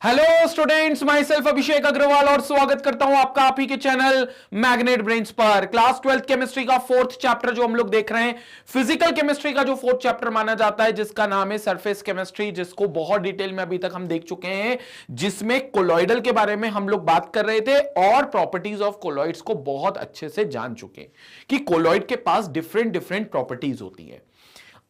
Hello students, my self अभिषेक अग्रवाल और स्वागत करता हूं आपका आप ही के चैनल मैग्नेट ब्रेन्स पर। क्लास 12th केमिस्ट्री का 4th चैप्टर जो हम लोग देख रहे हैं, फिजिकल केमिस्ट्री का जो 4th चैप्टर माना जाता है, जिसका नाम है सरफेस केमिस्ट्री, जिसको बहुत डिटेल में अभी तक हम देख चुके हैं, जिसमें कोलॉइडल के बारे में हम लोग बात कर रहे थे और प्रॉपर्टीज ऑफ कोलॉइड्स को बहुत अच्छे से जान चुके हैं कि कोलॉइड के पास डिफरेंट डिफरेंट प्रॉपर्टीज होती है।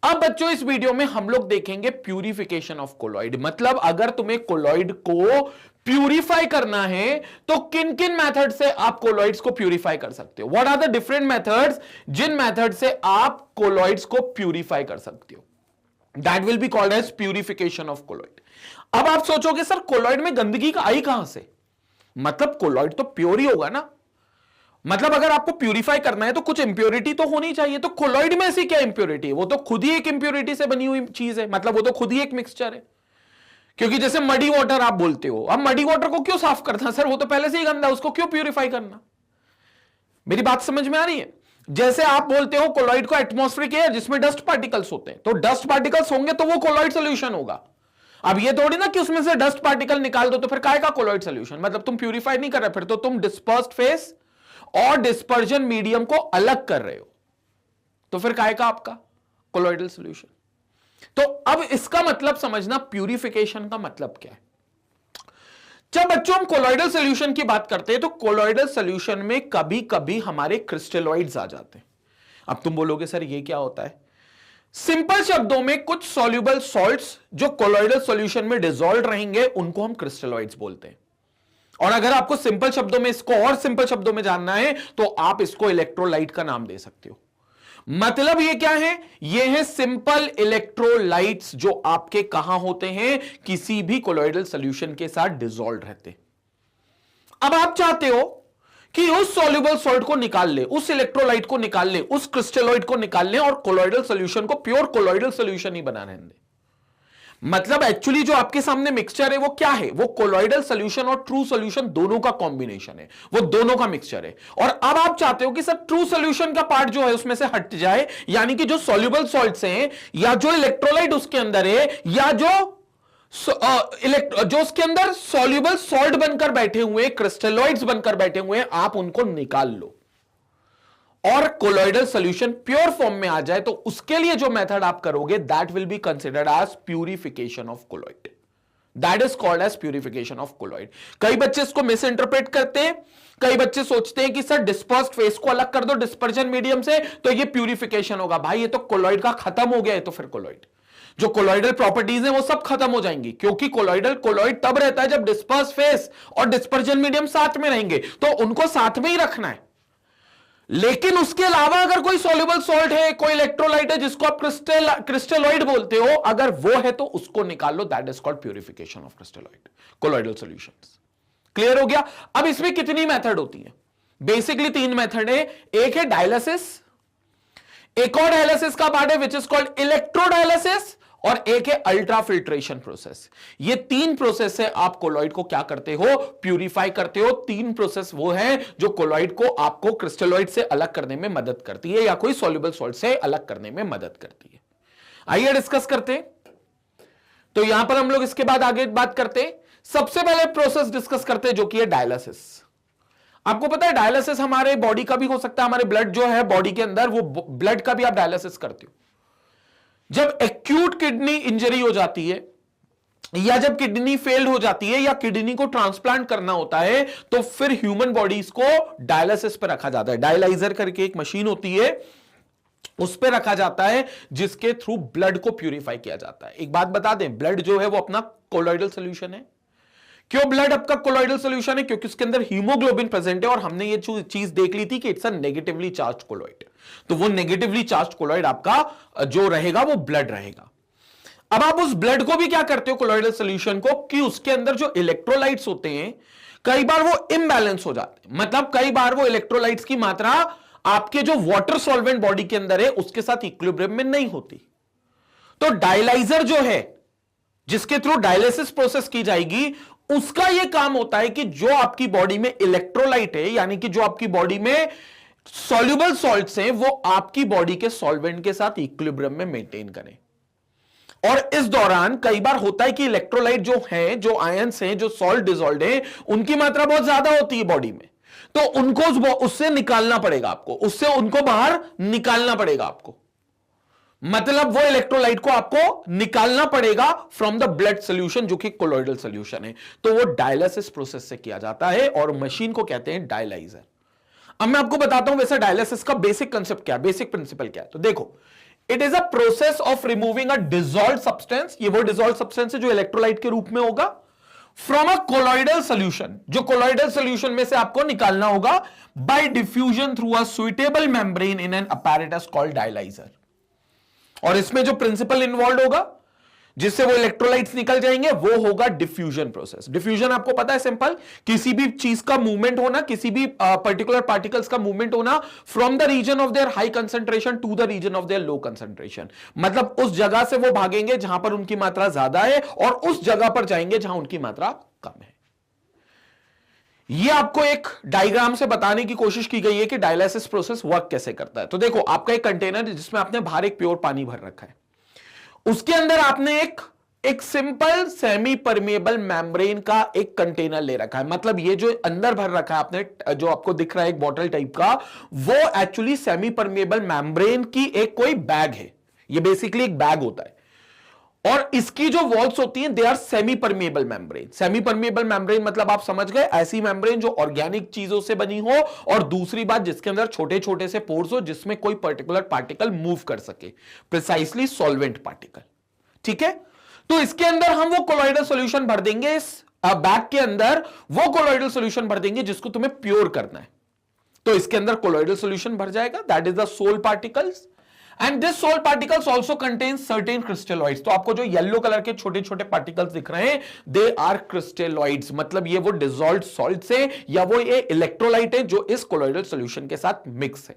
अब बच्चों इस वीडियो में हम लोग देखेंगे प्यूरिफिकेशन ऑफ कोलॉइड। मतलब अगर तुम्हें कोलॉइड को प्यूरिफाई करना है तो किन किन मेथड से आप कोलॉइड्स को प्यूरिफाई कर सकते हो। What are the different methods जिन मेथड से आप कोलॉइड्स को प्यूरिफाई कर सकते हो। That will be called as purification of colloid. अब आप सोचोगे सर कोलॉइड में गंदगी का आई कहां से? मतलब कोलॉइड तो प्योर ही होगा ना। मतलब अगर आपको प्यूरिफाई करना है तो कुछ इंप्योरिटी तो होनी चाहिए। तो कोलॉइड में ऐसी क्या इंप्योरिटी है? वो तो खुद ही एक इंप्योरिटी से बनी हुई चीज है। मतलब वो तो खुद ही एक मिक्सचर है। क्योंकि जैसे मडी वाटर आप बोलते हो, अब मडी वाटर को क्यों साफ करना सर? वो तो पहले से ही गंदा है, उसको क्यों प्यूरिफाई करना? मेरी बात समझ में आ रही है? जैसे आप बोलते हो कोलॉइड को एटमॉस्फेरिक एयर जिसमें डस्ट पार्टिकल्स होते हैं, तो डस्ट पार्टिकल्स होंगे तो वो कोलॉइड सोल्यूशन होगा। अब ये थोड़ी ना कि उसमें से डस्ट पार्टिकल निकाल दो तो फिर काय का कोलॉइड सोल्यूशन? मतलब तुम प्यूरिफाई नहीं कर रहे, फिर तो तुम डिस्पर्स्ड फेस और डिस्पर्जन मीडियम को अलग कर रहे हो, तो फिर काय का आपका कोलॉइडल सॉल्यूशन। तो अब इसका मतलब समझना, प्यूरिफिकेशन का मतलब क्या है। जब बच्चों हम कोलॉइडल सॉल्यूशन की बात करते हैं तो कोलॉइडल सॉल्यूशन में कभी कभी हमारे क्रिस्टलॉइड्स आ जाते हैं। अब तुम बोलोगे सर ये क्या होता है? सिंपल शब्दों में कुछ सॉल्युबल सॉल्ट्स जो कोलॉइडल सॉल्यूशन में डिसॉल्व रहेंगे उनको हम क्रिस्टलॉइड्स बोलते हैं। और अगर आपको सिंपल शब्दों में इसको और सिंपल शब्दों में जानना है तो आप इसको इलेक्ट्रोलाइट का नाम दे सकते हो। मतलब ये क्या है? ये है सिंपल इलेक्ट्रोलाइट्स जो आपके कहां होते हैं? किसी भी कोलॉइडल सॉल्यूशन के साथ डिसॉल्व रहते। अब आप चाहते हो कि उस सॉल्युबल सॉल्ट को निकाल ले, उस इलेक्ट्रोलाइट को निकाल ले, उस क्रिस्टलॉइड को निकाल ले और कोलॉइडल सॉल्यूशन को प्योर कोलॉइडल सॉल्यूशन ही बना रहने दे। मतलब एक्चुअली जो आपके सामने मिक्सचर है वो क्या है? वो कोलॉइडल सॉल्यूशन और ट्रू सॉल्यूशन दोनों का कॉम्बिनेशन है, वो दोनों का मिक्सचर है। और अब आप चाहते हो कि सर ट्रू सॉल्यूशन का पार्ट जो है उसमें से हट जाए, यानी कि जो सॉल्युबल सॉल्ट्स हैं या जो इलेक्ट्रोलाइट उसके अंदर है या जो जो उसके अंदर सॉल्युबल सॉल्ट बनकर बैठे हुए, क्रिस्टलॉइड्स बनकर बैठे हुए, आप उनको निकाल लो और कोलॉइडल सॉल्यूशन प्योर फॉर्म में आ जाए। तो उसके लिए जो मेथड आप करोगे that will be considered as purification of colloid. That is called as purification of colloid. कई बच्चे इसको मिस इंटरप्रेट करते हैं। कई बच्चे सोचते हैं कि सर डिस्पर्स्ड फेस को अलग कर दो डिस्पर्जन मीडियम से तो ये प्यूरिफिकेशन होगा। भाई ये तो कोलॉइड का खत्म हो गया है, तो फिर कोलॉइड जो कोलॉइडल प्रॉपर्टीज हैं वो सब खत्म हो जाएंगी, क्योंकि कोलॉइड तब रहता है जब डिस्पर्स फेस और डिस्पर्जन मीडियम साथ में रहेंगे, तो उनको साथ में ही रखना है। लेकिन उसके अलावा अगर कोई सॉल्युबल सॉल्ट है, कोई इलेक्ट्रोलाइट है जिसको आप क्रिस्टलॉइड बोलते हो, अगर वो है तो उसको निकाल लो। That is called purification of crystalloid colloidal solutions. Clear हो गया? अब इसमें कितनी मेथड होती है? बेसिकली 3 मेथड है। एक है डायलिसिस, एक और डायलिसिस का पार्ट है विच इज कॉल्ड इलेक्ट्रोडायलिसिस, और एक है अल्ट्रा फिल्ट्रेशन प्रोसेस। ये 3 प्रोसेस से आप कोलॉइड को क्या करते हो? प्यूरिफाई करते हो। 3 प्रोसेस वो है जो कोलॉइड को आपको क्रिस्टलॉइड से अलग करने में मदद करती है या कोई सॉल्युबल सॉल्ट से अलग करने में मदद करती है। आइए डिस्कस करते हैं। तो यहां पर हम लोग इसके बाद आगे बात करते हैं। सबसे पहले प्रोसेस डिस्कस करते हैं जो कि है डायलिसिस। आपको पता है डायलिसिस हमारे बॉडी का भी हो सकता है। हमारे ब्लड जो है बॉडी के अंदर, वो ब्लड का भी आप डायलिसिस करते हो। जब एक्यूट किडनी इंजरी हो जाती है या जब किडनी फेल्ड हो जाती है या किडनी को ट्रांसप्लांट करना होता है, तो फिर ह्यूमन बॉडीज को डायलिसिस पर रखा जाता है। डायलाइजर करके एक मशीन होती है, उस पर रखा जाता है जिसके थ्रू ब्लड को प्यूरिफाई किया जाता है। एक बात बता दें, ब्लड जो है वो अपना कोलॉइडल सॉल्यूशन है। क्यों ब्लड आपका कोलॉइडल सॉल्यूशन है? क्योंकि उसके अंदर हीमोग्लोबिन प्रेजेंट है और हमने ये चीज देख ली थी कि it's a negatively charge colloid. तो वो नेगेटिवली चार्ज कोलॉइड आपका जो रहेगा वो ब्लड रहेगा। अब आप उस ब्लड को भी क्या करते हो कोलॉइडल सॉल्यूशन को, कि उसके अंदर जो इलेक्ट्रोलाइट्स होते हैं कई बार वो इम्बैलेंस हो जाते हैं। मतलब कई बार वो इलेक्ट्रोलाइट्स की मात्रा आपके जो वाटर सॉल्वेंट बॉडी के अंदर है उसके साथ इक्विलिब्रियम में नहीं होती। तो डायलाइजर जो है जिसके थ्रू डायलिसिस प्रोसेस की जाएगी, उसका यह काम होता है कि जो आपकी बॉडी में इलेक्ट्रोलाइट है, यानी कि जो आपकी बॉडी में सॉल्युबल सॉल्ट्स हैं, वो आपकी बॉडी के सॉल्वेंट के साथ इक्विलिब्रियम में मेंटेन करें। और इस दौरान कई बार होता है कि इलेक्ट्रोलाइट जो है, जो आयंस हैं, जो सॉल्ट डिसॉल्व्ड है, उनकी मात्रा बहुत ज्यादा होती है बॉडी में, तो उनको उससे निकालना पड़ेगा आपको, उससे उनको बाहर निकालना पड़ेगा आपको। मतलब वो इलेक्ट्रोलाइट को आपको निकालना पड़ेगा फ्रॉम द ब्लड सोल्यूशन, जो कि कोलोइडल सोल्यूशन है। तो वो डायलिसिस प्रोसेस से किया जाता है और मशीन को कहते हैं डायलाइजर। अब मैं आपको बताता हूं वैसे डायलिसिस का बेसिक कंसेप्ट क्या है, बेसिक प्रिंसिपल क्या है। तो देखो, it is a process of removing a dissolved substance, ये वो डिसॉल्व्ड सब्सटेंस है जो इलेक्ट्रोलाइट के रूप में होगा, फ्रॉम अ कोलॉइडल सोल्यूशन, जो कोलॉइडल सोल्यूशन में से आपको निकालना होगा bye diffusion through a suitable membrane in an apparatus called dialyser. और इसमें जो प्रिंसिपल इन्वॉल्व होगा जिससे वो इलेक्ट्रोलाइट्स निकल जाएंगे, वो होगा डिफ्यूजन प्रोसेस। डिफ्यूजन आपको पता है, सिंपल, किसी भी चीज का मूवमेंट होना, किसी भी पर्टिकुलर पार्टिकल्स का मूवमेंट होना from the region of their high concentration to the region of their low concentration. मतलब उस जगह से वो भागेंगे जहां पर उनकी मात्रा ज्यादा है और उस जगह पर जाएंगे जहां उनकी मात्रा कम है। ये आपको एक डायग्राम से बताने की कोशिश की गई है कि डायलिसिस प्रोसेस वर्क कैसे करता है। तो देखो, आपका एक कंटेनर है जिसमें आपने बाहर एक प्योर पानी भर रखा है, उसके अंदर आपने एक सिंपल सेमी परमेबल मेम्ब्रेन का एक कंटेनर ले रखा है। मतलब ये जो अंदर भर रखा है आपने, जो आपको दिख रहा है एक बॉटल टाइप का, वो एक्चुअली सेमी परमेबल मेम्ब्रेन की एक कोई बैग है। ये बेसिकली एक बैग होता है और इसकी जो वॉल्स होती हैं, they are semi permeable membrane. Semi permeable membrane मतलब आप समझ गए, ऐसी मेम्ब्रेन जो ऑर्गेनिक चीजों से बनी हो और दूसरी बात जिसके अंदर छोटे छोटे से पोर्स हो जिसमें कोई पर्टिकुलर पार्टिकल मूव कर सके, प्रिसाइसली सॉल्वेंट पार्टिकल। ठीक है, तो इसके अंदर हम वो कोलॉइडल सॉल्यूशन भर देंगे, इस बैग के अंदर वो कोलॉइडल सॉल्यूशन भर देंगे जिसको तुम्हें प्योर करना है। तो इसके अंदर कोलॉइडल सॉल्यूशन भर जाएगा, that is the sol particles, and this sol particles also contain certain crystalloids. तो आपको जो येलो कलर के छोटे छोटे पार्टिकल्स दिख रहे हैं, दे आर क्रिस्टलॉइड्स। मतलब ये वो डिसॉल्व्ड सॉल्ट्स है या वो ये इलेक्ट्रोलाइट है जो इस कोलॉइडल सॉल्यूशन के साथ मिक्स है।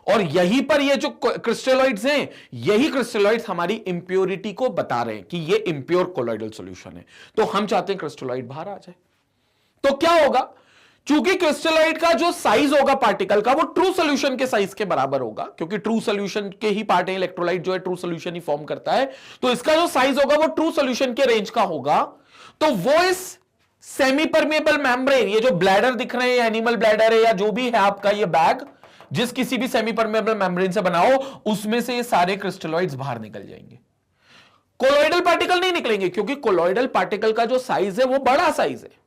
और यहीं पर ये जो क्रिस्टलॉइड्स हैं, यही क्रिस्टलॉइड्स हमारी इंप्योरिटी को बता रहे हैं कि ये इंप्योर कोलॉइडल सॉल्यूशन है। तो हम चाहते हैं क्रिस्टलॉइड बाहर आ जाए। तो क्या होगा, चूंकि क्रिस्टलॉइड का जो साइज होगा पार्टिकल का, वो ट्रू सॉल्यूशन के साइज के बराबर होगा, क्योंकि ट्रू सॉल्यूशन के ही पार्ट है इलेक्ट्रोलाइट, जो है ट्रू सॉल्यूशन ही फॉर्म करता है। तो इसका जो साइज होगा वो ट्रू सॉल्यूशन के रेंज का होगा। तो वो इस सेमी परमेबल मेम्ब्रेन, ये जो ब्लैडर दिख रहे हैं, एनिमल ब्लैडर है या जो भी है आपका ये बैग, जिस किसी भी सेमी परमेबल मेम्ब्रेन से बनाओ, उसमें से ये सारे क्रिस्टलॉइड्स बाहर निकल जाएंगे। कोलॉइडल पार्टिकल नहीं निकलेंगे, क्योंकि कोलॉइडल पार्टिकल का जो साइज है वो बड़ा साइज है।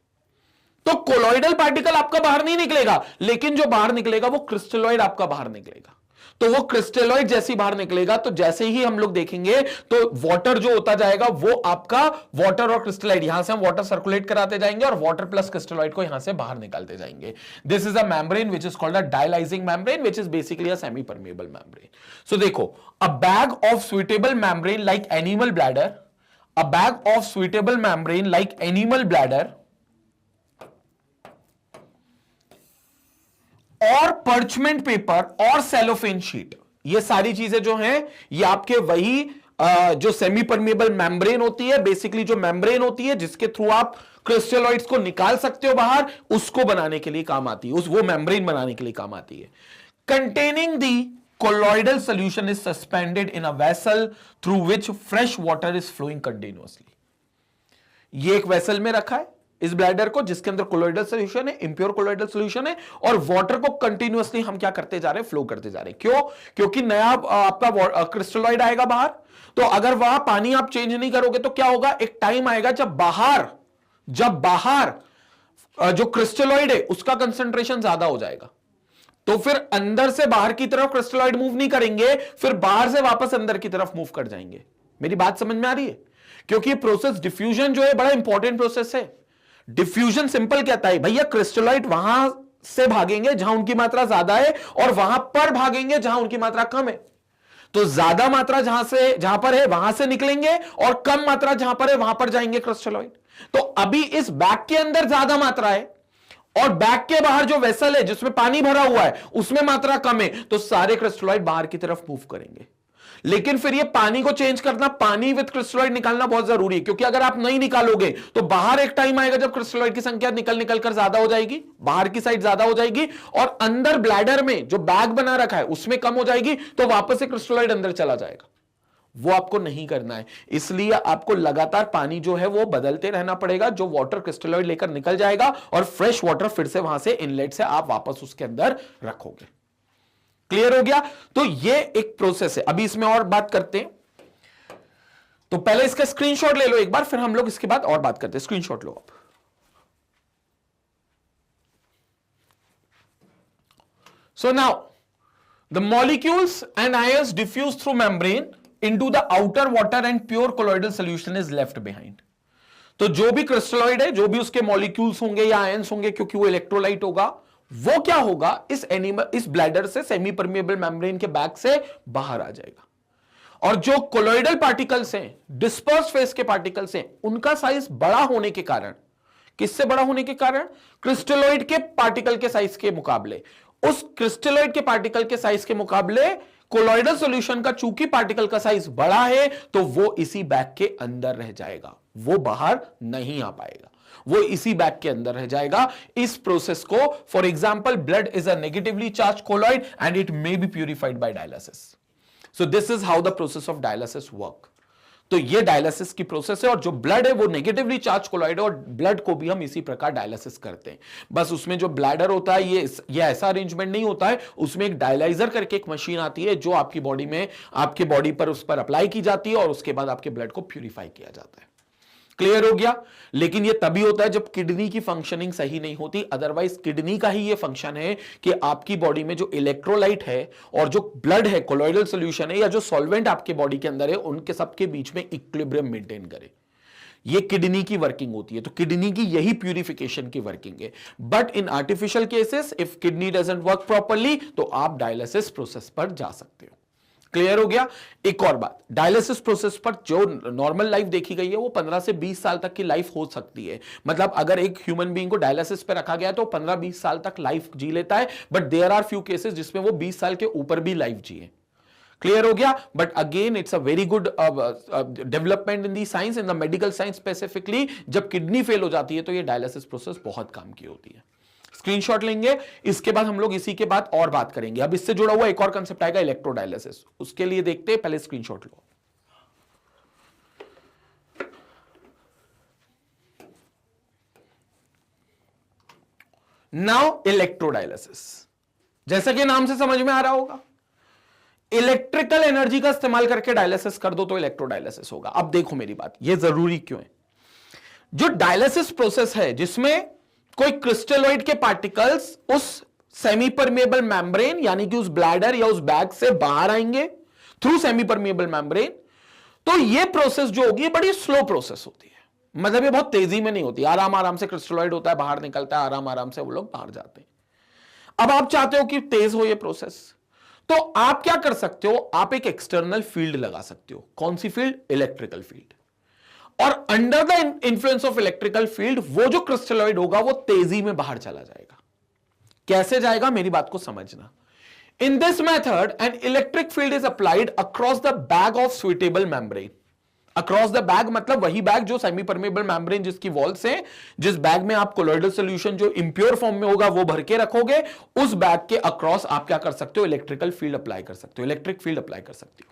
तो कोलॉइडल पार्टिकल आपका बाहर नहीं निकलेगा, लेकिन जो बाहर निकलेगा वो क्रिस्टलॉइड आपका बाहर निकलेगा। तो वो क्रिस्टलॉइड जैसे बाहर निकलेगा, तो जैसे ही हम लोग देखेंगे तो वाटर जो होता जाएगा वो आपका वाटर और क्रिस्टलॉइड, यहां से हम वाटर सर्कुलेट कराते जाएंगे और वाटर प्लस क्रिस्टलॉइड को यहां से बाहर निकालते जाएंगे। This is a membrane which is called a dialysing membrane, which is basically a semi permeable membrane. So देखो, a bag of suitable membrane like animal bladder, a bag of suitable membrane like animal bladder और parchment paper और cellophane sheet, ये सारी चीजें जो हैं ये आपके वही जो सेमी परमेबल मेम्ब्रेन होती है, बेसिकली जो मेम्ब्रेन होती है जिसके थ्रू आप क्रिस्टलॉइड्स को निकाल सकते हो बाहर, उसको बनाने के लिए काम आती है, वो मेम्ब्रेन बनाने के लिए काम आती है। Containing the colloidal solution is suspended in a vessel through which fresh water is flowing continuously। ये एक वेसल में रखा है इस ब्लैडर को, जिसके अंदर कोलॉइडल सॉल्यूशन है, इंप्योर कोलॉइडल सॉल्यूशन है, और वाटर को कंटिन्यूअसली हम क्या करते जा रहे हैं, फ्लो करते जा रहे हैं। क्यों? क्योंकि नया आपका क्रिस्टलॉइड आएगा बाहर। तो अगर वहां पानी आप चेंज नहीं करोगे तो क्या होगा, एक टाइम आएगा जब बाहर जो क्रिस्टलॉइड है उसका कंसंट्रेशन ज्यादा हो जाएगा, तो फिर अंदर से बाहर की तरफ क्रिस्टलॉइड मूव नहीं करेंगे, फिर बाहर से वापस अंदर की तरफ मूव कर जाएंगे। मेरी बात समझ में आ रही है? क्योंकि प्रोसेस डिफ्यूजन जो है बड़ा इंपॉर्टेंट प्रोसेस है। डिफ्यूजन सिंपल कहता है भैया क्रिस्टलॉइड वहां से भागेंगे जहां उनकी मात्रा ज्यादा है और वहां पर भागेंगे जहां उनकी मात्रा कम है। तो ज्यादा मात्रा जहां पर है वहां से निकलेंगे और कम मात्रा जहां पर है वहां पर जाएंगे क्रिस्टलॉइड। तो अभी इस बैग के अंदर ज्यादा मात्रा है और बैग के बाहर जो वेसल है जिसमें पानी भरा हुआ है उसमें मात्रा कम है, तो सारे क्रिस्टलॉइड बाहर की तरफ मूव करेंगे। लेकिन फिर ये पानी को चेंज करना, पानी विद क्रिस्टलॉइड निकालना बहुत जरूरी है, क्योंकि अगर आप नहीं निकालोगे तो बाहर एक टाइम आएगा जब क्रिस्टलॉइड की संख्या निकल कर ज्यादा हो जाएगी, बाहर की साइड ज्यादा हो जाएगी और अंदर ब्लैडर में जो बैग बना रखा है उसमें कम हो जाएगी, तो वापस से क्रिस्टलॉइड अंदर चला जाएगा वो आपको नहीं करना है, इसलिए आपको लगातार पानी जो है वो बदलते रहना पड़ेगा, जो वाटर क्रिस्टलॉइड लेकर निकल जाएगा और फ्रेश वाटर फिर से वहां से इनलेट से आप वापस उसके अंदर रखोगे। क्लियर हो गया? तो ये एक प्रोसेस है। अभी इसमें और बात करते हैं, तो पहले इसका स्क्रीनशॉट ले लो एक बार, फिर हम लोग इसके बाद और बात करते हैं। स्क्रीनशॉट लो आप। So now the molecules and ions diffuse through membrane into the outer water and pure colloidal solution is left behind. तो जो भी क्रिस्टलॉइड है, जो भी उसके मॉलिक्यूल्स होंगे या आयंस होंगे, क्योंकि वो इलेक्ट्रोलाइट होगा, वो क्या होगा, इस ब्लैडर से, सेमी परमिएबल मेम्ब्रेन के बैक से बाहर आ जाएगा। और जो कोलॉइडल पार्टिकल्स हैं, डिस्पर्स फेस के पार्टिकल्स हैं, उनका साइज बड़ा होने के कारण, किससे बड़ा होने के कारण? क्रिस्टलॉइड के पार्टिकल के साइज के मुकाबले, उस क्रिस्टलॉइड के पार्टिकल के साइज के मुकाबले कोलॉइडल सॉल्यूशन का चूंकि पार्टिकल का साइज बड़ा है, तो वो इसी बैग के अंदर रह जाएगा, वो बाहर नहीं आ पाएगा, वो इसी बैग के अंदर रह जाएगा। इस प्रोसेस को, for example, blood is a negatively charge colloid and it may be purified bye dialysis. So this is how the process of dialysis work. तो ये डायलिसिस की प्रोसेस है, और जो ब्लड है वो नेगेटिवली चार्ज कोलॉइड है, और ब्लड को भी हम इसी प्रकार डायलिसिस करते हैं। बस उसमें जो ब्लैडर होता है, ये ऐसा अरेंजमेंट नहीं होता है, उसमें एक डायलाइजर करके एक मशीन आती है जो आपकी बॉडी में, आपके बॉडी पर उस पर अप्लाई की जाती है, और उसके बाद आपके ब्लड को प्यूरिफाई किया जाता है। क्लियर हो गया? लेकिन ये तभी होता है जब किडनी की फंक्शनिंग सही नहीं होती। अदरवाइज किडनी का ही ये फंक्शन है कि आपकी बॉडी में जो इलेक्ट्रोलाइट है और जो ब्लड है, कोलॉइडल सॉल्यूशन है, या जो सॉल्वेंट आपके बॉडी के अंदर है, उनके सबके बीच में इक्विलिब्रियम मेंटेन करे। ये किडनी की वर्किंग होती है। तो किडनी की यही प्यूरिफिकेशन की वर्किंग है। But in artificial cases, if kidney doesn't work properly, तो आप डायलिसिस प्रोसेस पर जा सकते हो। क्लियर हो गया? एक और बात, डायलिसिस प्रोसेस पर जो नॉर्मल लाइफ देखी गई है, वो 15 से 20 साल तक की लाइफ हो सकती है। मतलब अगर एक ह्यूमन बीइंग को डायलिसिस पे रखा गया तो 15-20 साल तक लाइफ जी लेता है। But there are few cases जिसमें वो 20 साल के ऊपर भी लाइफ जिए। क्लियर हो गया? But again it's a very good development in the science, in the medical science specifically. जब किडनी फेल हो जाती है तो ये डायलिसिस प्रोसेस बहुत काम की होती है। स्क्रीनशॉट लेंगे, इसके बाद हम लोग इसी के बाद और बात करेंगे। अब इससे जुड़ा हुआ एक और कंसेप्ट आएगा, इलेक्ट्रोडायलिसिस। उसके लिए देखते हैं, पहले स्क्रीनशॉट लो। नाउ इलेक्ट्रोडायलिसिस, जैसा कि नाम से समझ में आ रहा होगा, इलेक्ट्रिकल एनर्जी का इस्तेमाल करके डायलिसिस कर दो तो इलेक्ट्रोडायलिसिस होगा। अब देखो मेरी बात, यह जरूरी क्यों है? जो डायलिसिस प्रोसेस है, जिसमें कोई क्रिस्टलॉइड के पार्टिकल्स उस सेमी परमिएबल मेम्ब्रेन, यानी कि उस ब्लैडर या उस बैग से बाहर आएंगे थ्रू सेमी परमिएबल मेम्ब्रेन, तो ये प्रोसेस जो होगी बड़ी स्लो प्रोसेस होती है। मतलब ये बहुत तेजी में नहीं होती, आराम आराम से क्रिस्टलॉइड होता है, बाहर निकलता है, आराम आराम से वो लोग बाहर जाते हैं। अब आप चाहते हो कि तेज हो ये प्रोसेस, तो आप क्या कर सकते हो? आप एक एक्सटर्नल फील्ड लगा सकते हो। कौन सी फील्ड? Electrical field. और under the influence of electrical field वो जो क्रिस्टलॉइड होगा वो तेजी में बाहर चला जाएगा। कैसे जाएगा, मेरी बात को समझना। In this method an electric field is applied across the bag of suitable membrane. Across the bag मतलब वही बैग जो सेमी परमिएबल मेम्ब्रेन जिसकी वॉल्स हैं, जिस बैग में आप कोलॉइडल सॉल्यूशन जो इंप्योर फॉर्म में होगा वो भर के रखोगे, उस बैग के अक्रॉस आप क्या कर सकते हो? इलेक्ट्रिकल फील्ड अप्लाई कर सकते हो, इलेक्ट्रिक फील्ड अप्लाई कर सकते हो,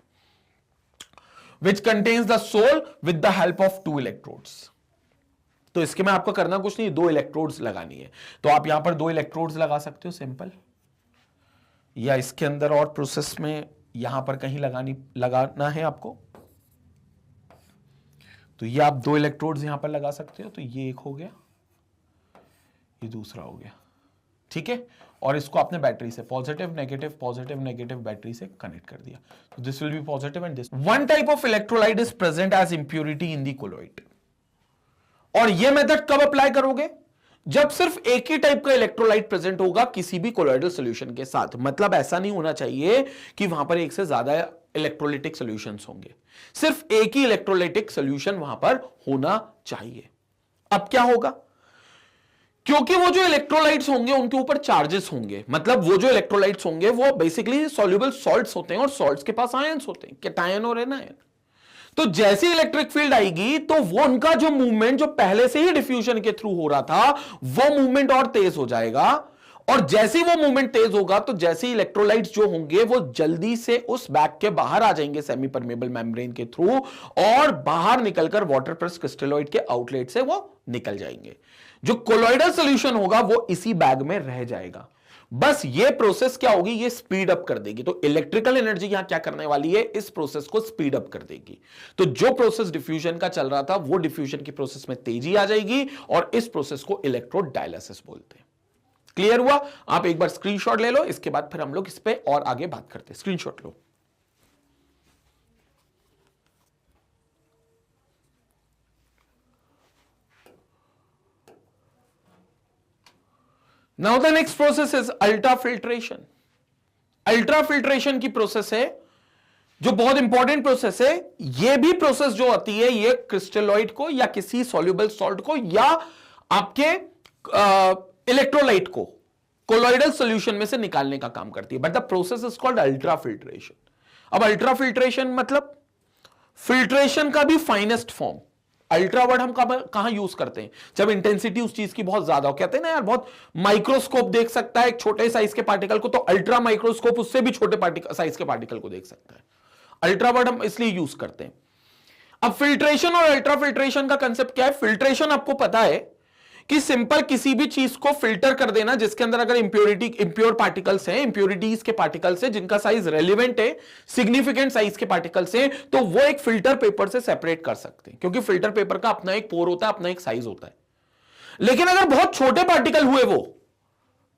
which contains the soul with the help of 2 electrodes। तो इसके में आपको करना कुछ नहीं, 2 इलेक्ट्रोड्स लगानी है। तो आप यहां पर 2 इलेक्ट्रोड्स लगा सकते हो सिंपल, या इसके अंदर और प्रोसेस में यहां पर कहीं लगाना है आपको, तो ये आप 2 इलेक्ट्रोड्स यहां पर लगा सकते हो। तो ये एक हो गया, ये दूसरा हो गया, ठीक है। और इसको आपने बैटरी से पॉजिटिव नेगेटिव बैटरी से कनेक्ट कर दिया, तो this will be positive and this. One type of electrolyte is present as impurity in the colloid. और ये मेथड कब अप्लाई करोगे? जब सिर्फ एक ही टाइप का इलेक्ट्रोलाइट प्रेजेंट होगा किसी भी कोलॉइडल सॉल्यूशन के साथ। मतलब ऐसा नहीं होना चाहिए कि वहां पर एक से ज्यादा इलेक्ट्रोलाइटिक सॉल्यूशंस होंगे, सिर्फ एक ही इलेक्ट्रोलाइटिक सॉल्यूशन वहां पर होना चाहिए। अब क्या होगा? क्योंकि वो जो इलेक्ट्रोलाइट्स होंगे उनके ऊपर चार्जेस होंगे। मतलब वो जो इलेक्ट्रोलाइट्स होंगे वो बेसिकली सॉल्युबल सॉल्ट्स होते हैं, और सॉल्ट्स के पास आयंस होते हैं, कैटायन और एनायन। तो जैसे इलेक्ट्रिक फील्ड आएगी तो वो उनका जो मूवमेंट जो पहले से ही डिफ्यूजन के थ्रू हो रहा था, वो मूवमेंट और तेज हो जाएगा, और जैसे ही वो मूवमेंट तेज होगा तो जैसे ही इलेक्ट्रोलाइट्स जो होंगे वो जल्दी से उस बैग के बाहर आ जाएंगे सेमी परमेबल मेम्ब्रेन के थ्रू, और बाहर निकलकर वाटर प्लस क्रिस्टलॉइड के आउटलेट से वो निकल जाएंगे। जो कोलॉइडल सॉल्यूशन होगा वो इसी बैग में रह जाएगा। बस ये प्रोसेस क्या होगी, ये स्पीड अप कर देगी। तो इलेक्ट्रिकल एनर्जी यहां क्या करने वाली है, इस प्रोसेस को स्पीड अप कर देगी। तो जो प्रोसेस डिफ्यूजन का चल रहा था वो डिफ्यूजन की प्रोसेस में तेजी आ जाएगी, और इस प्रोसेस को इलेक्ट्रोडायलिसिस बोलते हैं। क्लियर हुआ? आप एक बार स्क्रीनशॉट ले लो, इसके बाद फिर हम लोग इस पे और आगे बात करते हैं। Screenshot low. Now the next process is ultrafiltration. Ultrafiltration की प्रोसेस है जो बहुत इंपॉर्टेंट प्रोसेस है। यह भी प्रोसेस जो आती है ये क्रिस्टलॉइड को या किसी सॉल्युबल सॉल्ट को या आपके इलेक्ट्रोलाइट को कोलॉइडल सॉल्यूशन में से निकालने का काम करती है। But the process is called ultrafiltration. अब अल्ट्राफिल्ट्रेशन मतलब फिल्ट्रेशन का भी फाइनेस्ट फॉर्म। अल्ट्रा वर्ड हम कहां यूज करते हैं, जब इंटेंसिटी उस चीज की बहुत ज्यादा हो। कहते हैं ना यार बहुत माइक्रोस्कोप देख सकता है एक छोटे साइज के पार्टिकल को, तो अल्ट्रा माइक्रोस्कोप उससे भी छोटे साइज के पार्टिकल को देख सकता है। अल्ट्रा वर्ड हम इसलिए यूज करते हैं। अब फिल्ट्रेशन और अल्ट्रा फिल्ट्रेशन का कंसेप्ट क्या है। फिल्ट्रेशन आपको पता है कि सिंपल किसी भी चीज को फिल्टर कर देना जिसके अंदर अगर इंप्योर पार्टिकल्स हैं, इंप्योरिटीज के पार्टिकल्स हैं जिनका साइज रेलिवेंट है, सिग्निफिकेंट साइज के पार्टिकल्स हैं, तो वो एक फिल्टर पेपर से सेपरेट कर सकते हैं, क्योंकि फिल्टर पेपर का अपना एक पोर होता है, अपना एक साइज होता है। लेकिन अगर बहुत छोटे पार्टिकल हुए वो,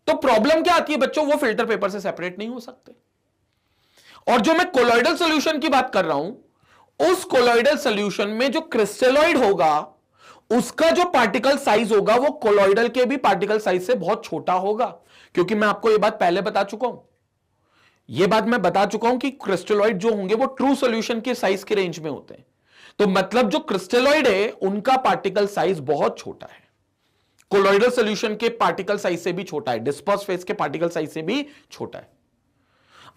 तो प्रॉब्लम क्या आती है बच्चों, वो फिल्टर पेपर से सेपरेट नहीं हो सकते। और जो मैं कोलॉइडल सॉल्यूशन की बात कर रहा हूं, उस कोलॉइडल सॉल्यूशन में जो क्रिस्टलॉइड होगा उसका जो पार्टिकल साइज होगा वो कोलॉइडल के भी पार्टिकल साइज से बहुत छोटा होगा। क्योंकि मैं आपको यह बात पहले बता चुका हूं, यह बात मैं बता चुका हूं कि क्रिस्टलॉइड जो होंगे वो ट्रू सॉल्यूशन के साइज के रेंज में होते हैं। तो मतलब जो क्रिस्टलॉइड है उनका पार्टिकल साइज बहुत छोटा है, कोलॉइडल सॉल्यूशन के पार्टिकल साइज से भी छोटा है, डिस्पर्स फेज के पार्टिकल साइज से भी छोटा है।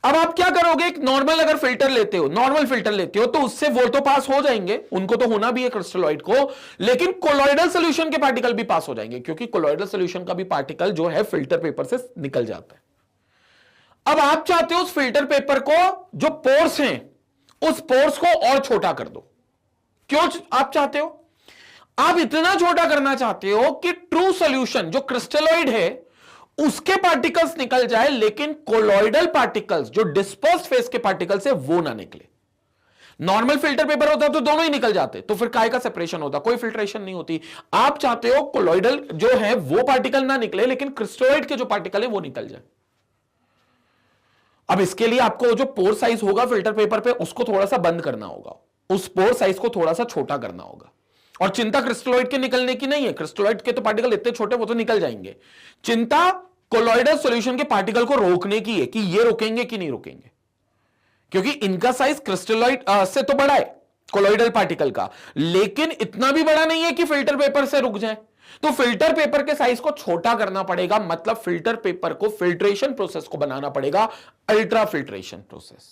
अब आप क्या करोगे, एक नॉर्मल अगर फिल्टर लेते हो, नॉर्मल फिल्टर लेते हो तो उससे वो तो पास हो जाएंगे, उनको तो होना भी है क्रिस्टलॉइड को, लेकिन कोलॉइडल सॉल्यूशन के पार्टिकल भी पास हो जाएंगे, क्योंकि कोलॉइडल सॉल्यूशन का भी पार्टिकल जो है फिल्टर पेपर से निकल जाता है। अब आप चाहते हो उस फिल्टर पेपर को, जो पोर्स हैं उस पोर्स को और छोटा कर दो। क्यों आप चाहते हो? आप इतना छोटा करना चाहते हो कि ट्रू सॉल्यूशन जो क्रिस्टलॉइड है उसके पार्टिकल्स निकल जाए, लेकिन कोलॉइडल पार्टिकल्स जो डिस्पर्स्ड फेस के पार्टिकल्स है वो ना निकले। नॉर्मल फिल्टर पेपर होता तो दोनों ही निकल जाते, तो फिर काय का सेपरेशन होता, कोई फिल्ट्रेशन नहीं होती। आप चाहते हो कोलॉइडल जो है वो पार्टिकल ना निकले, लेकिन क्रिस्टलॉइड के जो पार्टिकल है वो निकल जाए। अब इसके लिए आपको जो पोर साइज होगा फिल्टर पेपर पे उसको थोड़ा सा बंद करना होगा, उस पोर साइज को थोड़ा सा छोटा करना होगा। और चिंता क्रिस्टलॉइड के निकलने की नहीं है, क्रिस्टलॉइड के तो पार्टिकल इतने छोटे वो तो निकल जाएंगे। चिंता कोलॉइडल सॉल्यूशन के पार्टिकल को रोकने की है कि ये रुकेंगे कि नहीं रुकेंगे, क्योंकि इनका साइज क्रिस्टलॉइड से तो बड़ा है कोलॉइडल पार्टिकल का, लेकिन इतना भी बड़ा नहीं है कि फिल्टर पेपर से रुक जाए। तो फिल्टर पेपर के साइज को छोटा करना पड़ेगा, मतलब फिल्टर पेपर को फिल्ट्रेशन प्रोसेस को बनाना पड़ेगा अल्ट्रा फिल्ट्रेशन प्रोसेस,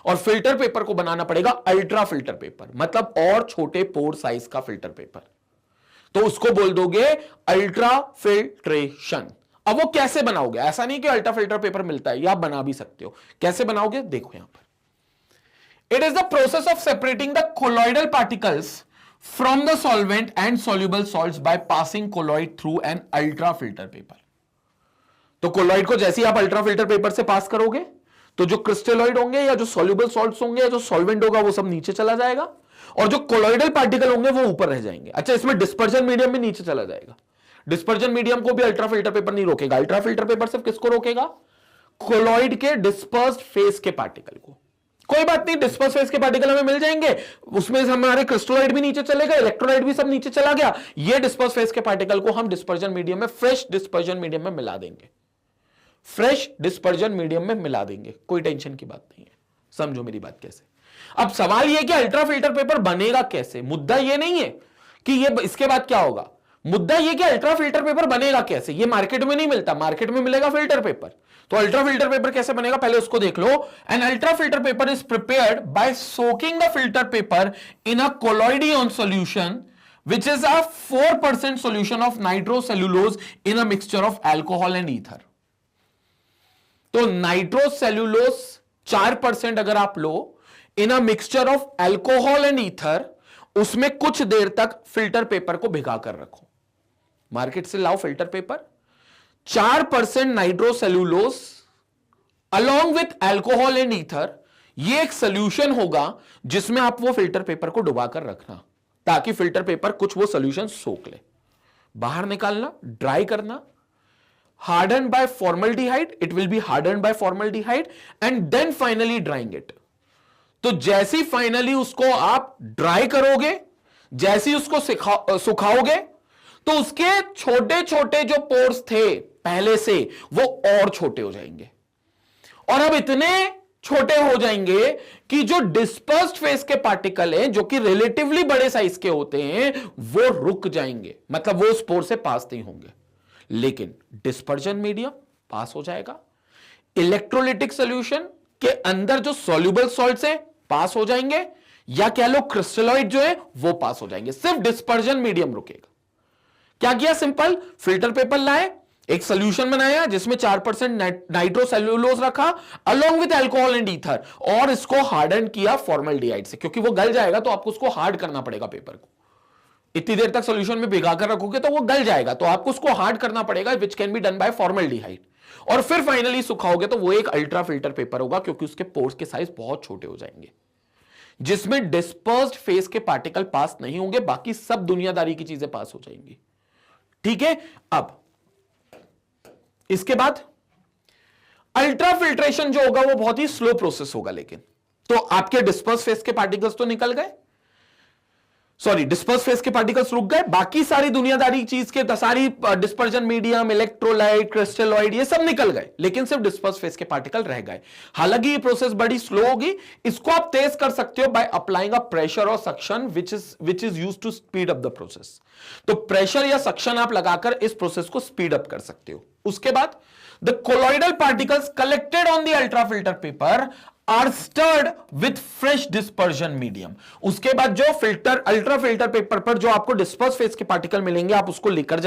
और फिल्टर पेपर को बनाना पड़ेगा अल्ट्रा फिल्टर पेपर, मतलब और छोटे पोर साइज का फिल्टर पेपर। तो उसको बोल दोगे अल्ट्रा फिल्ट्रेशन। अब वो कैसे बनाओगे, ऐसा नहीं कि अल्ट्रा फिल्टर पेपर मिलता है, या आप बना भी सकते हो। कैसे बनाओगे देखो यहां पर, it is the process of separating the colloidal particles from the solvent and soluble salts by passing colloid through an ultra filter paper. तो कोलॉइड को जैसे ही आप अल्ट्रा फिल्टर पेपर से पास करोगे तो जो क्रिस्टलॉइड होंगे या जो सॉल्युबल सॉल्ट्स होंगे या जो सॉल्वेंट होगा वो सब नीचे चला जाएगा, और जो कोलॉइडल पार्टिकल होंगे वो ऊपर रह जाएंगे। अच्छा, इसमें डिस्पर्जन मीडियम भी नीचे चला जाएगा। डिस्पर्जन मीडियम को भी अल्ट्रा फिल्टर पेपर नहीं रोकेगा। अल्ट्रा फिल्टर पेपर सिर्फ किसको रोकेगा, कोलॉइड के डिस्पर्स्ड फेस के पार्टिकल को। कोई बात नहीं, डिस्पर्स फेस के पार्टिकल हमें मिल जाएंगे, उसमें हमारे क्रिस्टलॉइड भी नीचे चलेगा, इलेक्ट्रोलाइट भी सब नीचे चला गया। ये डिस्पर्स फेस के पार्टिकल को हम डिस्पर्जन मीडियम में, फ्रेश डिस्पर्जन मीडियम में मिला देंगे, फ्रेश डिस्पर्जन मीडियम में मिला देंगे। कोई टेंशन की बात नहीं है, समझो मेरी बात कैसे। अब सवाल यह कि अल्ट्रा फिल्टर पेपर बनेगा कैसे। मुद्दा यह नहीं है कि ये इसके बाद क्या होगा, मुद्दा यह कि अल्ट्रा फिल्टर पेपर बनेगा कैसे। ये मार्केट में नहीं मिलता, मार्केट में मिलेगा फिल्टर पेपर। तो अल्ट्रा फिल्टर पेपर कैसे बनेगा पहले उसको देख लो। An ultra filter paper is prepared by soaking the filter paper in a collodion solution which is a 4% solution of nitrocellulose in a mixture of alcohol and ether. तो नाइट्रोसेल्यूलोस 4% अगर आप लो in a mixture of alcohol and ether, उसमें कुछ देर तक filter paper को भिगा कर रखो, मार्केट से लाओ filter paper, 4% nitrocellulose along with alcohol and ether, ये एक सोल्यूशन होगा जिसमें आप वो फिल्टर पेपर को डुबा कर रखना ताकि फिल्टर पेपर कुछ वो सोल्यूशन सोख ले, बाहर निकालना, ड्राई करना, hardened by formaldehyde, it will be hardened by formaldehyde and then finally drying it. तो जैसी फाइनली उसको आप ड्राई करोगे, जैसी उसको सुखाओगे, तो उसके छोटे छोटे जो पोर्स थे पहले से वो और छोटे हो जाएंगे, और अब इतने छोटे हो जाएंगे कि जो डिस्पर्स्ड फेस के पार्टिकल हैं जो कि रिलेटिवली बड़े साइज के होते हैं वो रुक जाएंगे, मतलब वो स्पोर से पास नहीं होंगे, लेकिन डिस्पर्जन मीडियम पास हो जाएगा, इलेक्ट्रोलिटिक सॉल्यूशन के अंदर जो सॉल्युबल सॉल्ट्स हैं पास हो जाएंगे, या कह लो क्रिस्टलॉइड जो है वो पास हो जाएंगे, सिर्फ डिस्पर्जन मीडियम रुकेगा। क्या किया? सिंपल, फिल्टर पेपर लाए, एक सॉल्यूशन बनाया जिसमें 4% नाइट्रोसेल्यूलोज रखा along with alcohol and ether, और इसको हार्डन किया फॉर्मल्डिहाइड से, क्योंकि वो गल जाएगा तो आपको उसको हार्ड करना पड़ेगा पेपर को, इतनी देर तक सॉल्यूशन में भिगा कर रखोगे तो वो गल जाएगा, तो आपको उसको हार्ड करना पड़ेगा, which can be done by formaldehyde, और फिर फाइनली सुखाओगे तो वो एक अल्ट्रा फिल्टर पेपर होगा, क्योंकि उसके पोर्स के साइज बहुत छोटे हो जाएंगे, जिसमें डिस्पर्स्ड फेस के पार्टिकल पास नहीं होंगे, बाकी सब दुनियादारी की चीजें पास हो जाएंगी। ठीक है, अब इसके बाद अल्ट्रा फिल्ट्रेशन जो होगा वो बहुत ही स्लो प्रोसेस होगा, लेकिन तो आपके डिस्पर्स फेस के पार्टिकल्स तो निकल गए, सॉरी डिस्पर्स फेस के पार्टिकल्स रुक गए, बाकी सारी दुनियादारी चीज के सारी डिस्पर्जन मीडियम, इलेक्ट्रोलाइट, क्रिस्टलॉइड ये सब निकल गए, लेकिन सिर्फ डिस्पर्स फेस के पार्टिकल रह गए। हालांकि ये प्रोसेस बड़ी स्लो होगी, इसको आप तेज कर सकते हो बाय अप्लाइंग अ प्रेशर और suction which is used to speed up the process. तो प्रेशर या सक्शन आप लगाकर इस प्रोसेस को स्पीड अप कर सकते हो। उसके बाद the colloidal particles collected on the ultra filter paper are stirred with fresh dispersion medium. उसके बाद जो फिल्टर अल्ट्रा फिल्टर पेपर पर जो आपको डिस्पर्स फेस के पार्टिकल मिलेंगे, आप उसको लेकर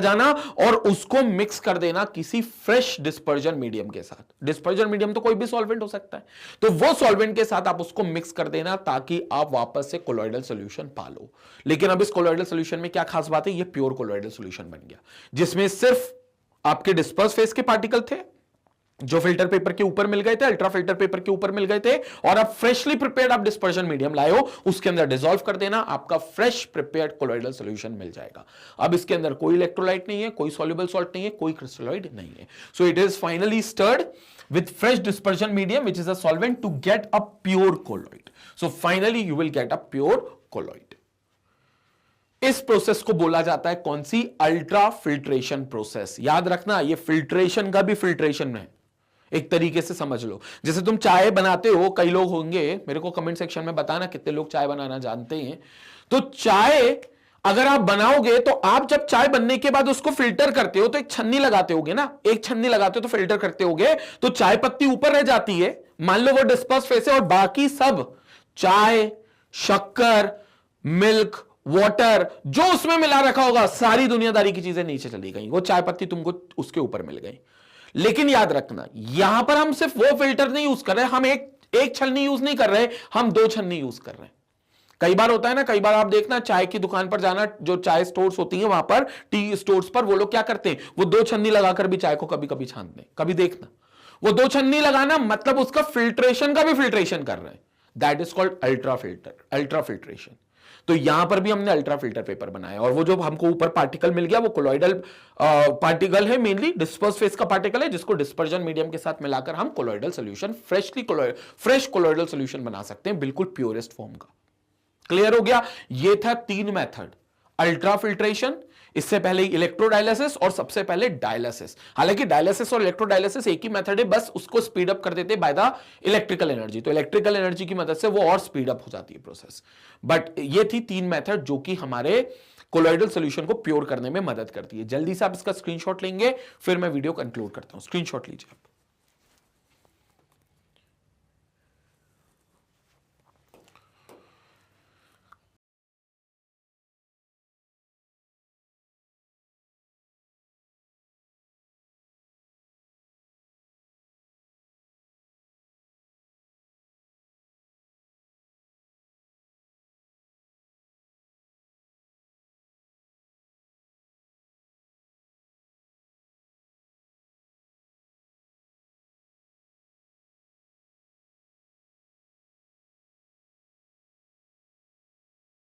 जाना और उसको मिक्स कर देना किसी फ्रेश डिस्पर्जन मीडियम के साथ। डिस्पर्जन मीडियम तो कोई भी सॉल्वेंट हो सकता है, तो वो सॉल्वेंट के साथ आप उसको मिक्स कर देना ताकि आप वापस से कोलॉइडल सॉल्यूशन पा लो। लेकिन अब इस कोलॉइडल सॉल्यूशन में क्या खास बात है, ये प्योर कोलॉइडल सॉल्यूशन बन गया, जिसमें सिर्फ आपके डिस्पर्स फेस के पार्टिकल थे जो फिल्टर पेपर के ऊपर मिल गए थे, अल्ट्रा फिल्टर पेपर के ऊपर मिल गए थे, और अब फ्रेशली प्रिपेयर्ड आप डिस्पर्जन मीडियम लाए हो, उसके अंदर डिसॉल्व कर देना, आपका फ्रेश प्रिपेयर्ड कोलॉइडल सॉल्यूशन मिल जाएगा। अब इसके अंदर कोई इलेक्ट्रोलाइट नहीं है, कोई सॉल्युबल सॉल्ट नहीं है, कोई क्रिस्टलॉइड नहीं है, so it is finally stirred with fresh dispersion medium which is a solvent to get a pure colloid. So finally you will get a pure colloid. इस प्रोसेस को बोला जाता है कौन सी? Ultra filtration process. याद रखना, ये फिल्ट्रेशन का भी फिल्ट्रेशन है, एक तरीके से समझ लो। जैसे तुम चाय बनाते हो, कई लोग होंगे, मेरे को कमेंट सेक्शन में बताना कितने लोग चाय बनाना जानते हैं। तो चाय अगर आप बनाओगे तो आप जब चाय बनने के बाद उसको फिल्टर करते हो तो एक छन्नी लगाते होगे ना, एक छन्नी लगाते हो तो फिल्टर करते होगे, तो चाय पत्ती ऊपर रह जाती है, मान लो वो डिस्पर्स फेस है, और बाकी सब चाय, शक्कर, मिल्क, वाटर जो उसमें मिला रखा होगा, सारी दुनियादारी की चीजें नीचे चली गई, वो चाय पत्ती तुमको उसके ऊपर मिल गई। लेकिन याद रखना, यहां पर हम सिर्फ वो फिल्टर नहीं यूज कर रहे, हम एक छन्नी यूज नहीं कर रहे, हम 2 छन्नी यूज कर रहे हैं। कई बार होता है ना, कई बार आप देखना चाय की दुकान पर जाना, जो चाय स्टोर्स होती हैं वहां पर, टी स्टोर्स पर, वो लोग क्या करते हैं, वो 2 छन्नी लगाकर भी चाय को कभी कभी छानते हैं। कभी देखना, वो 2 छन्नी लगाना मतलब उसका फिल्ट्रेशन का भी फिल्ट्रेशन कर रहे हैं, that is called ultra filtration. तो यहां पर भी हमने अल्ट्रा फिल्टर पेपर बनाया, और वो जो हमको ऊपर पार्टिकल मिल गया वो कोलॉइडल पार्टिकल है, मेनली डिस्पर्स फेस का पार्टिकल है, जिसको डिस्पर्जन मीडियम के साथ मिलाकर हम colloidal solution fresh colloidal solution बना सकते हैं, बिल्कुल प्योरेस्ट फॉर्म का। क्लियर हो गया? ये था 3 मेथड, अल्ट्रा फिल्ट्रेशन, इससे पहले इलेक्ट्रोडायलिसिस, और सबसे पहले डायलिसिस। हालांकि डायलिसिस और इलेक्ट्रोडायलिसिस एक ही मेथड है, बस उसको स्पीड अप कर देते बाय द इलेक्ट्रिकल एनर्जी, तो इलेक्ट्रिकल एनर्जी की मदद से वो और स्पीड अप हो जाती है प्रोसेस। बट ये थी 3 मेथड जो कि हमारे कोलॉइडल सॉल्यूशन को प्योर करने में मदद करती है। जल्दी से आप इसका स्क्रीनशॉट लेंगे, फिर मैं वीडियो कंक्लूड करता हूं। स्क्रीनशॉट लीजिए आप।